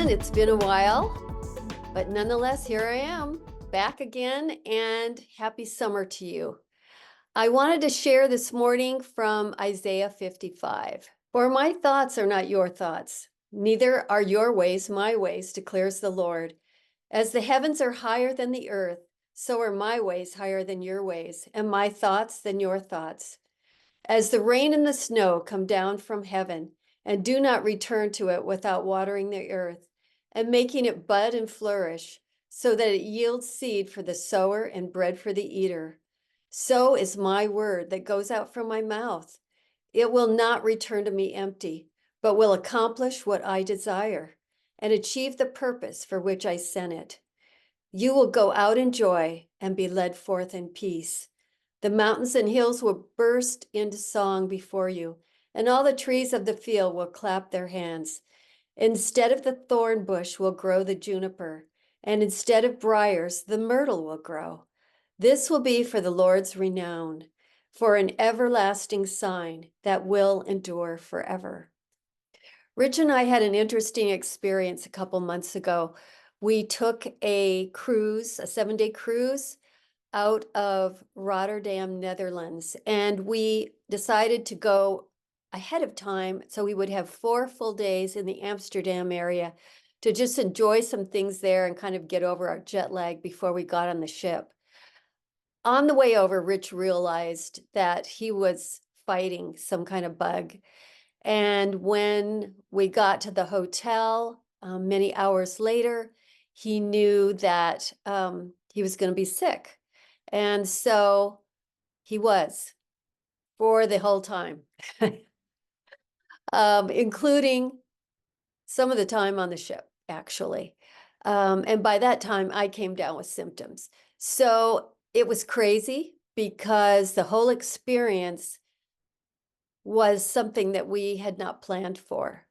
everyone. It's been a while, but nonetheless, here I am back again, and happy summer to you. I wanted to share this morning from Isaiah 55. For my thoughts are not your thoughts, neither are your ways my ways, declares the Lord. As the heavens are higher than the earth, so are my ways higher than your ways, and my thoughts than your thoughts. As the rain and the snow come down from heaven, and do not return to it without watering the earth, and making it bud and flourish, so that it yields seed for the sower and bread for the eater, so is my word that goes out from my mouth. It will not return to me empty, but will accomplish what I desire, and achieve the purpose for which I sent it. You will go out in joy and be led forth in peace. The mountains and hills will burst into song before you, and all the trees of the field will clap their hands. Instead of the thorn bush will grow the juniper, and instead of briars, the myrtle will grow. This will be for the Lord's renown, for an everlasting sign that will endure forever. Rich and I had an interesting experience a couple months ago. We took a cruise, a 7-day cruise out of Rotterdam, Netherlands, and we decided to go ahead of time so we would have 4 full days in the Amsterdam area to just enjoy some things there and kind of get over our jet lag before we got on the ship. On the way over, Rich realized that he was fighting some kind of bug. And when we got to the hotel, many hours later, he knew that he was going to be sick. And so he was for the whole time, including some of the time on the ship, actually. And by that time, I came down with symptoms. So it was crazy because the whole experience was something that we had not planned for.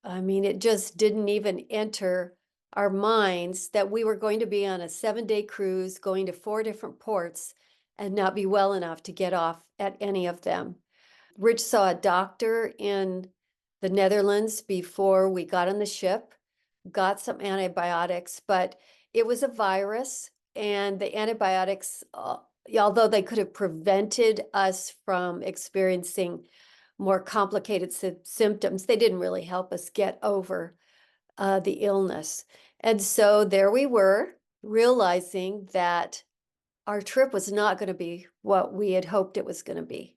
I mean, it just didn't even enter our minds that we were going to be on a 7-day cruise, going to 4 different ports, and not be well enough to get off at any of them. Rich saw a doctor in the Netherlands before we got on the ship, got some antibiotics, but it was a virus, and the antibiotics, although they could have prevented us from experiencing more complicated symptoms, they didn't really help us get over the illness. And so there we were, realizing that our trip was not going to be what we had hoped it was going to be.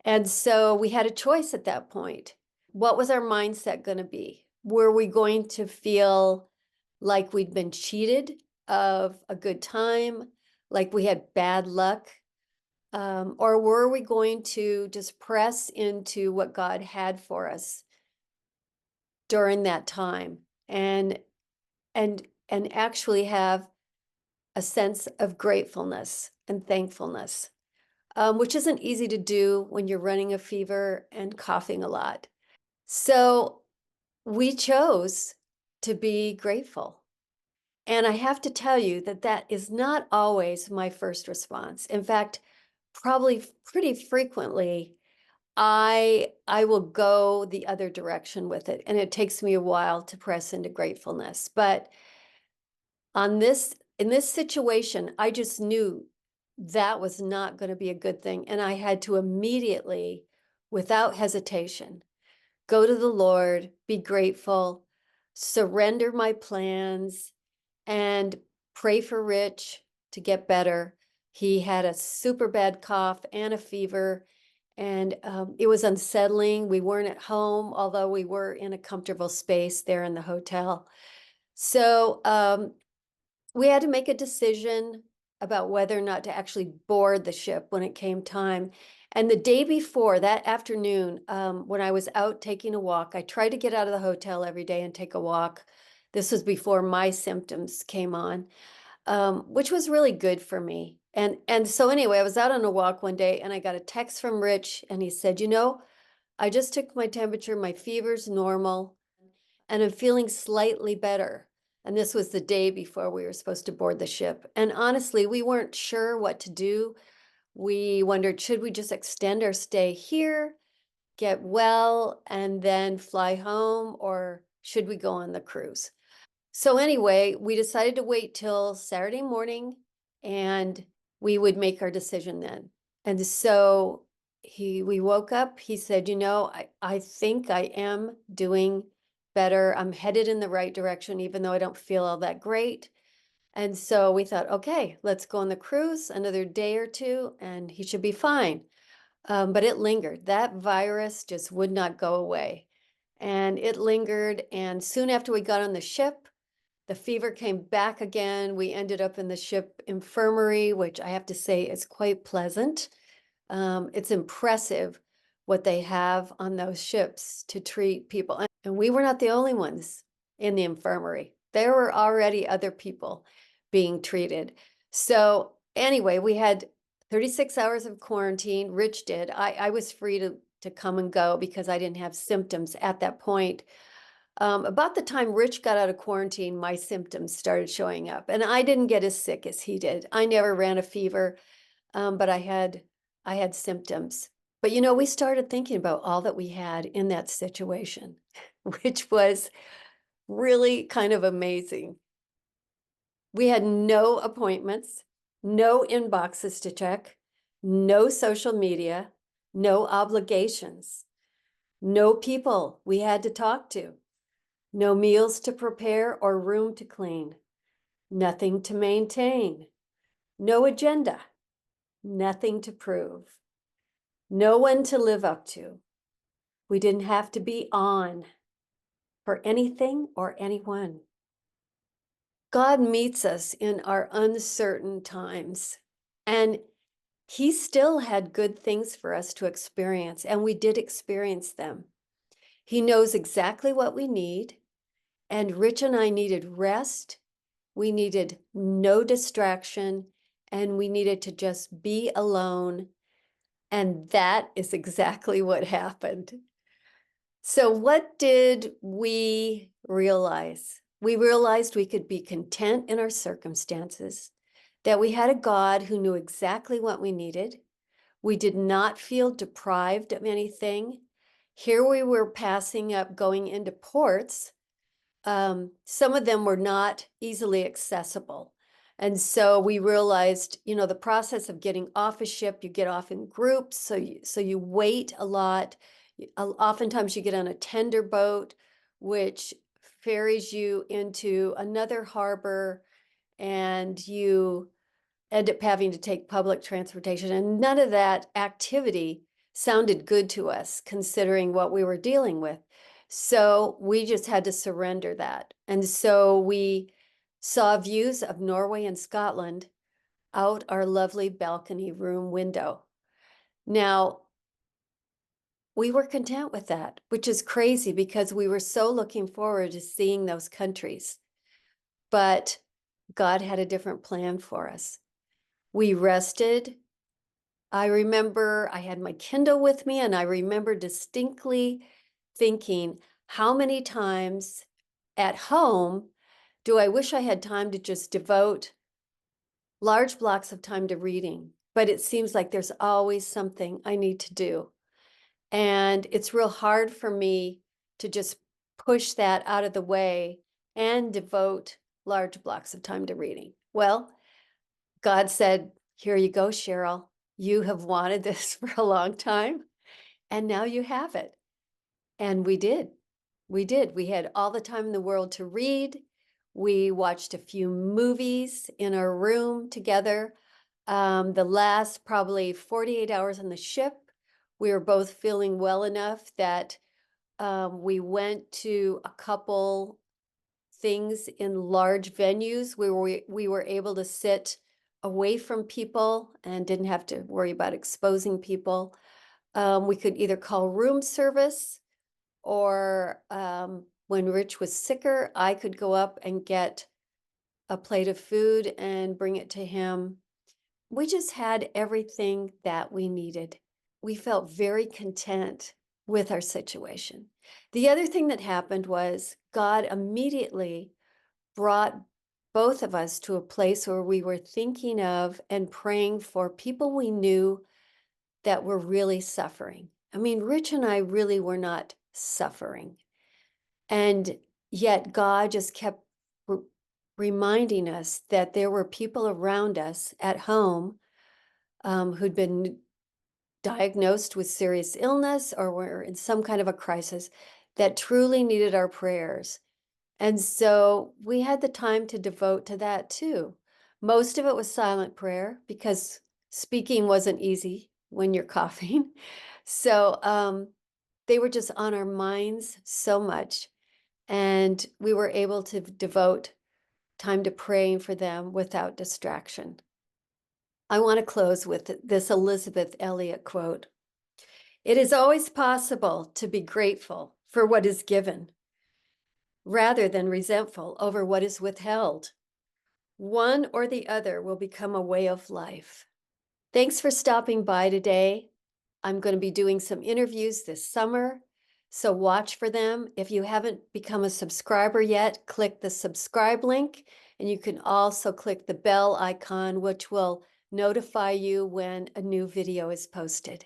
And so we had a choice at that point. What was our mindset going to be? Were we going to feel like we'd been cheated of a good time, like we had bad luck? Or were we going to just press into what God had for us during that time and actually have a sense of gratefulness and thankfulness, which isn't easy to do when you're running a fever and coughing a lot. So we chose to be grateful. And I have to tell you that that is not always my first response. In fact, probably pretty frequently, I will go the other direction with it, and it takes me a while to press into gratefulness. But in this situation, I just knew that was not going to be a good thing, and I had to immediately, without hesitation, go to the Lord, be grateful, surrender my plans, and pray for Rich to get better. He had a super bad cough and a fever, and it was unsettling. We weren't at home, although we were in a comfortable space there in the hotel. So we had to make a decision about whether or not to actually board the ship when it came time. And the day before, that afternoon, when I was out taking a walk, I tried to get out of the hotel every day and take a walk. This was before my symptoms came on, which was really good for me. And so anyway, I was out on a walk one day and I got a text from Rich, and he said, I just took my temperature, my fever's normal, and I'm feeling slightly better. And this was the day before we were supposed to board the ship. And honestly, we weren't sure what to do. We wondered, should we just extend our stay here, get well, and then fly home, or should we go on the cruise? So anyway, we decided to wait till Saturday morning and we would make our decision then. And so we woke up, he said, I think I am doing better. I'm headed in the right direction, even though I don't feel all that great. And so we thought, okay, let's go on the cruise another day or two and he should be fine. But it lingered. That virus just would not go away. And it lingered. And soon after we got on the ship, the fever came back again. We ended up in the ship infirmary, which I have to say is quite pleasant. It's impressive what they have on those ships to treat people. And we were not the only ones in the infirmary. There were already other people being treated. So anyway, we had 36 hours of quarantine. Rich did. I was free to come and go because I didn't have symptoms at that point. About the time Rich got out of quarantine, my symptoms started showing up, and I didn't get as sick as he did. I never ran a fever, but I had symptoms. But we started thinking about all that we had in that situation, which was really kind of amazing. We had no appointments, no inboxes to check, no social media, no obligations, no people we had to talk to. No meals to prepare or room to clean. Nothing to maintain. No agenda. Nothing to prove. No one to live up to. We didn't have to be on for anything or anyone. God meets us in our uncertain times, and He still had good things for us to experience, and we did experience them. He knows exactly what we need, and Rich and I needed rest. We needed no distraction, and we needed to just be alone. And that is exactly what happened. So, what did we realize? We realized we could be content in our circumstances, that we had a God who knew exactly what we needed. We did not feel deprived of anything. Here we were passing up, going into ports. Some of them were not easily accessible. And so we realized, the process of getting off a ship, you get off in groups, so you wait a lot. Oftentimes you get on a tender boat, which ferries you into another harbor, and you end up having to take public transportation. And none of that activity sounded good to us, considering what we were dealing with. So we just had to surrender that. And so we saw views of Norway and Scotland out our lovely balcony room window. Now, we were content with that, which is crazy because we were so looking forward to seeing those countries. But God had a different plan for us. We rested. I remember I had my Kindle with me, and I remember distinctly thinking, how many times at home do I wish I had time to just devote large blocks of time to reading? But it seems like there's always something I need to do. And it's real hard for me to just push that out of the way and devote large blocks of time to reading. Well, God said, here you go, Cheryl. You have wanted this for a long time, and now you have it. And we did. We did. We had all the time in the world to read. We watched a few movies in our room together. The last probably 48 hours on the ship, we were both feeling well enough that we went to a couple things in large venues where we were able to sit away from people and didn't have to worry about exposing people. We could either call room service, or when Rich was sicker, I could go up and get a plate of food and bring it to him. We just had everything that we needed. We felt very content with our situation. The other thing that happened was God immediately brought both of us to a place where we were thinking of and praying for people we knew that were really suffering. I mean, Rich and I really were not suffering. And yet God just kept reminding us that there were people around us at home who'd been diagnosed with serious illness or were in some kind of a crisis that truly needed our prayers. And so we had the time to devote to that too. Most of it was silent prayer because speaking wasn't easy when you're coughing. So they were just on our minds so much. And we were able to devote time to praying for them without distraction. I want to close with this Elizabeth Elliot quote. It is always possible to be grateful for what is given, rather than resentful over what is withheld. One or the other will become a way of life. Thanks for stopping by today. I'm going to be doing some interviews this summer, so watch for them. If you haven't become a subscriber yet, click the subscribe link, and you can also click the bell icon, which will notify you when a new video is posted.